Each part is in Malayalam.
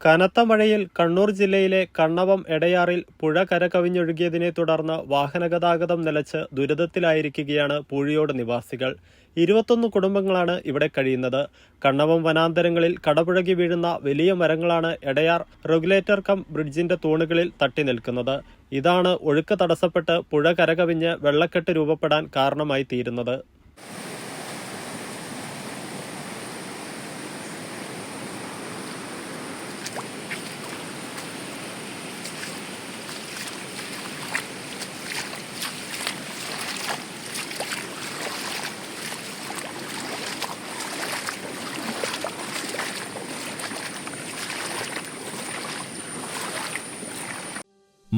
കനത്ത മഴയിൽ കണ്ണൂർ ജില്ലയിലെ കണ്ണവം എടയാറിൽ പുഴ കരകവിഞ്ഞൊഴുകിയതിനെ തുടർന്ന് വാഹനഗതാഗതം നിലച്ച് ദുരിതത്തിലായിരിക്കുകയാണ് പൂഴിയോട് നിവാസികൾ. 21 കുടുംബങ്ങളാണ് ഇവിടെ കഴിയുന്നത്. കണ്ണവം വനാന്തരങ്ങളിൽ കടപുഴകി വീഴുന്ന വലിയ മരങ്ങളാണ് എടയാർ റെഗുലേറ്റർ കം ബ്രിഡ്ജിന്റെ തൂണുകളിൽ തട്ടി നിൽക്കുന്നത്. ഇതാണ് ഒഴുക്ക് തടസ്സപ്പെട്ട് പുഴ കരകവിഞ്ഞ് വെള്ളക്കെട്ട് രൂപപ്പെടാൻ കാരണമായി തീരുന്നത്.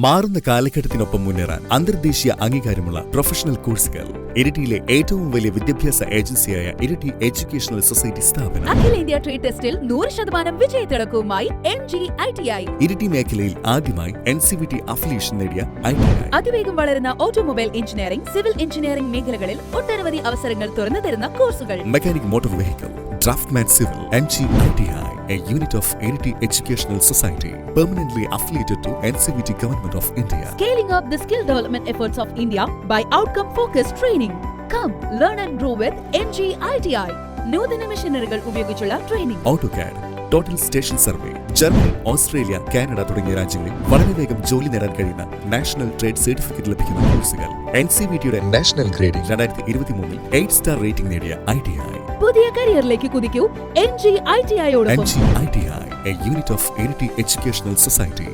മാറുന്ന കാലഘട്ടത്തിനൊപ്പം മുന്നേറാൻ അന്തർദേശീയ അംഗീകാരമുള്ള പ്രൊഫഷണൽ കോഴ്സുകൾ. ഇരിട്ടിയിലെ ഏറ്റവും വലിയ വിദ്യാഭ്യാസ ഏജൻസിയായ ഇരിട്ടി എഡ്യൂക്കേഷണൽ സൊസൈറ്റി സ്ഥാപനം. അഖിലേന്ത്യാ ട്രേഡ് ടെസ്റ്റിൽ 100% വിജയത്തിളക്കവുമായി MG-ITI. ഇരിട്ടി മേഖലയിൽ ആദ്യമായി NCVT അഫിലിയേഷൻ നേടിയ ITI. അതിവേഗം വളരുന്ന ഓട്ടോമൊബൈൽ എഞ്ചിനീയറിംഗ്, സിവിൽ എഞ്ചിനീയറിംഗ് മേഖലകളിൽ ഒട്ടനവധി അവസരങ്ങൾ തുറന്നു തരുന്ന കോഴ്സുകൾ. Mechanic motor vehicle, draughtsman civil. MG-ITI, a unit of Iriti Educational Society, permanently affiliated to NCVT Government of India. Scaling up the skill development efforts of India by outcome-focused training. Come, learn and grow with MG-ITI. നൂതന മെഷീനറികൾ ഉപയോഗിച്ചുള്ള training. AutoCAD, total station survey. Germany, Australia, Canada തുടങ്ങിയ രാജ്യങ്ങളിൽ വളരെ വേഗം ജോലി നേടാൻ കഴിയുന്ന നാഷണൽ ട്രേഡ് സർട്ടിഫിക്കറ്റ് ലഭിക്കുന്ന കോഴ്സുകൾ. NCVTയുടെ നാഷണൽ ഗ്രേഡിംഗ് 2023 8 സ്റ്റാർ റേറ്റിംഗ് നേടിയ ITI. പുതിയ കരിയറിലേക്ക് കുതിക്കൂ MG-ITI യോടൊപ്പം. MG-ITI, a unit of Iriti Educational Society.